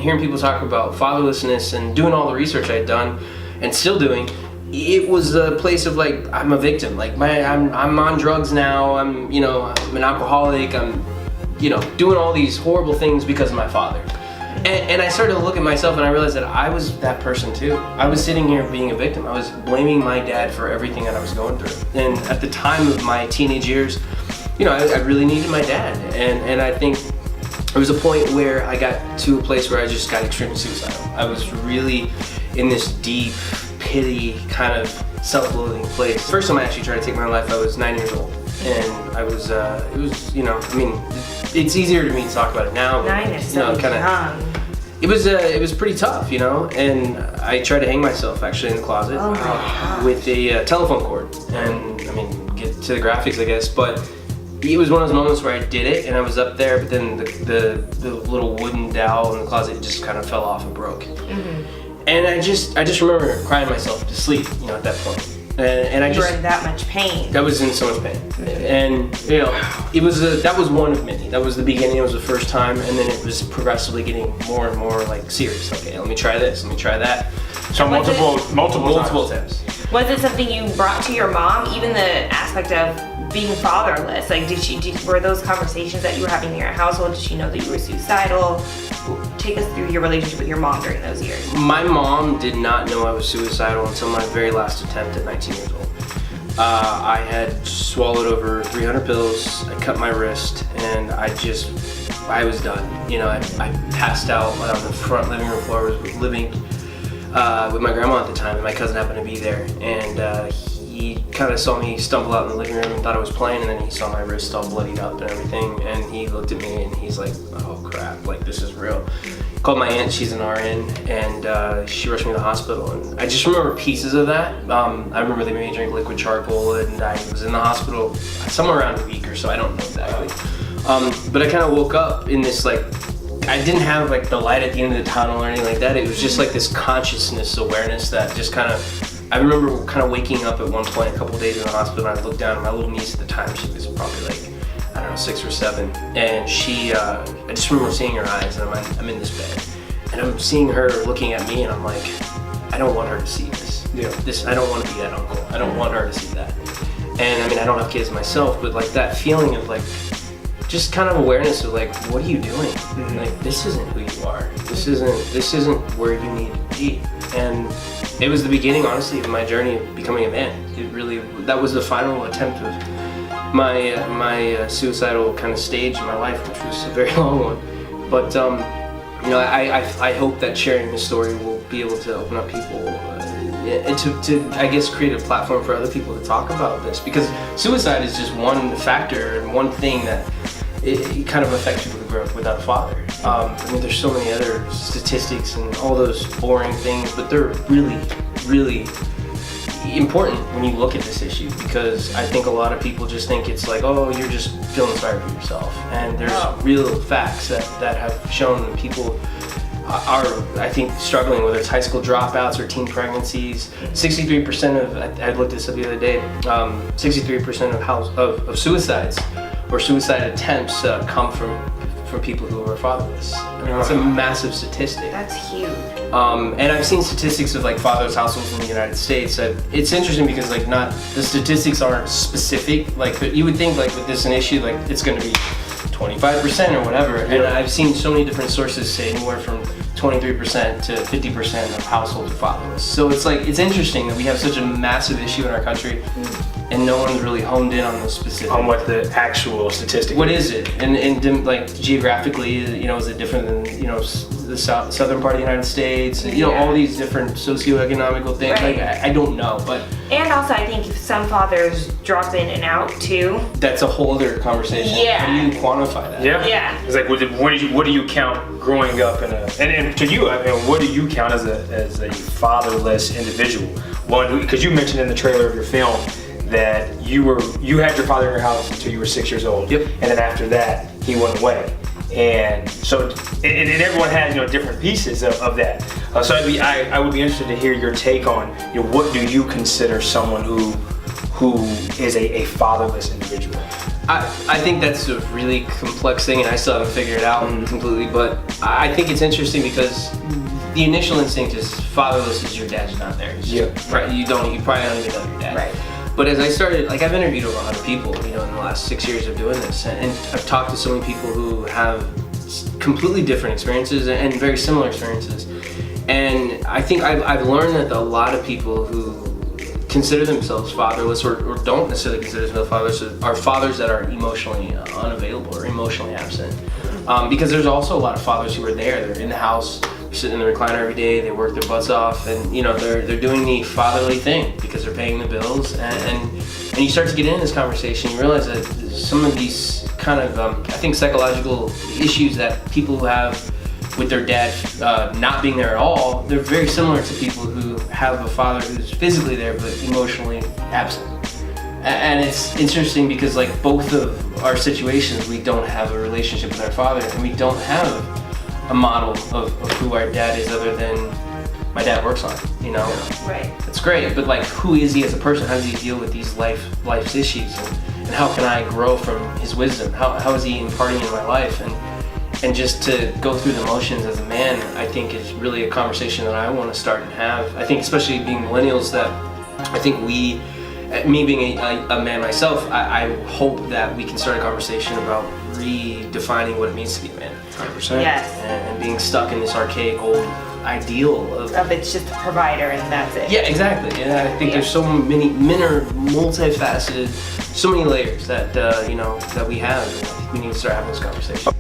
hearing people talk about fatherlessness and doing all the research I'd done and still doing, it was a place of like, I'm a victim. Like I'm on drugs now. I'm an alcoholic. I'm, doing all these horrible things because of my father. And I started to look at myself and I realized that I was that person too. I was sitting here being a victim. I was blaming my dad for everything that I was going through. And at the time of my teenage years, I really needed my dad. And I think there was a point where I got to a place where I just got extremely suicidal. I was really in this deep pity kind of self-loathing place. First time I actually tried to take my life, I was 9 years old. And I was, it's easier to me to talk about it now. 9 is so young. It was pretty tough, and I tried to hang myself actually in the closet with a telephone cord. And get to the graphics, I guess, but it was one of those moments where I did it and I was up there, but then the little wooden dowel in the closet just kind of fell off and broke. Mm-hmm. And I just remember crying myself to sleep, at that point. And you were in that much pain. I was in so much pain. And that was one of many. That was the beginning, it was the first time, and then it was progressively getting more and more like serious. Okay, let me try this, let me try that. So multiple times. Was it something you brought to your mom, even the aspect of being fatherless? Like, were those conversations that you were having in your household? Did she know that you were suicidal? Take us through your relationship with your mom during those years. My mom did not know I was suicidal until my very last attempt at 19 years old. I had swallowed over 300 pills, I cut my wrist, and I was done. I passed out on the front living room floor. I was living with my grandma at the time, and my cousin happened to be there. And he kind of saw me stumble out in the living room and thought I was playing, and then he saw my wrist all bloodied up and everything, and he looked at me and he's like, oh crap, like this is real. Called my aunt, she's an RN, and she rushed me to the hospital, and I just remember pieces of that. I remember they made me drink liquid charcoal, and I was in the hospital somewhere around a week or so, I don't know exactly. But I kind of woke up in this like, I didn't have like the light at the end of the tunnel or anything like that. It was just like this consciousness awareness that just kind of, I remember kind of waking up at one point a couple days in the hospital, and I looked down at my little niece at the time. She was probably like, I don't know, 6 or 7. And she, I just remember seeing her eyes, and I'm in this bed. And I'm seeing her looking at me, and I'm like, I don't want her to see this. I don't want to be that uncle. I don't want her to see that. And I don't have kids myself, but like that feeling of like, just kind of awareness of like, what are you doing? Mm-hmm. Like, this isn't who you are. This isn't where you need to be. And it was the beginning, honestly, of my journey of becoming a man. That was the final attempt of my suicidal kind of stage in my life, which was a very long one. But I hope that sharing this story will be able to open up people and to I guess create a platform for other people to talk about this, because suicide is just one factor and one thing that it kind of affects people who grow up without a father. There's so many other statistics and all those boring things, but they're really, really important when you look at this issue, because I think a lot of people just think it's like, oh, you're just feeling sorry for yourself. And there's real facts that have shown that people are, I think, struggling, whether it's high school dropouts or teen pregnancies. 63% of, I looked this up the other day, 63% of suicides or suicide attempts come from people who are fatherless. It's a massive statistic. That's huge. And I've seen statistics of like fatherless households in the United States. It's interesting because like not the statistics aren't specific. Like you would think like with this an issue like it's going to be 25% or whatever. And I've seen so many different sources say anywhere from 23% to 50% of households are fatherless. So it's like, it's interesting that we have such a massive issue in our country and no one's really honed in on the specific. On what the actual statistic What is it? And like geographically, is it different than, the southern part of the United States? All these different socioeconomical things. Right. Like, I don't know, but. And also I think some fathers drop in and out too. That's a whole other conversation. Yeah. How do you quantify that? Yeah. It's like, what do you count growing up in and to you, what do you count as a fatherless individual? One, because you mentioned in the trailer of your film that you had your father in your house until you were 6 years old. Yep. And then after that, he went away. And so, and everyone has different pieces of that. So I would be interested to hear your take on what do you consider someone who is a fatherless individual? I think that's a really complex thing, and I still haven't figured it out completely. But I think it's interesting because the initial instinct is fatherless is your dad's not there. Right. You probably don't even know your dad. Right. But as I started, like I've interviewed over 100 people, in the last 6 years of doing this, and I've talked to so many people who have completely different experiences and very similar experiences. And I think I've learned that a lot of people who consider themselves fatherless or don't necessarily consider themselves fatherless are fathers that are emotionally unavailable or emotionally absent. Because there's also a lot of fathers who are there. They're in the house, sitting in the recliner every day, they work their butts off, and they're doing the fatherly thing because they're paying the bills. And you start to get into this conversation, you realize that some of these kind of, I think, psychological issues that people who have with their dad not being there at all, they're very similar to people who have a father who's physically there but emotionally absent. And it's interesting because like both of our situations, we don't have a relationship with our father, and we don't have a model of who our dad is other than my dad works on, Right. It's great, but like who is he as a person? How does he deal with these life's issues? And how can I grow from his wisdom? How is he imparting in my life? And just to go through the motions as a man, I think is really a conversation that I want to start and have. I think especially being millennials, that I think me being a man myself, I hope that we can start a conversation about redefining what it means to be a man. 100%. Yes. And being stuck in this archaic old ideal of It's just a provider and that's it. yeah, exactly. And I think there's so many men are multifaceted, so many layers that that we have. And I think we need to start having this conversation.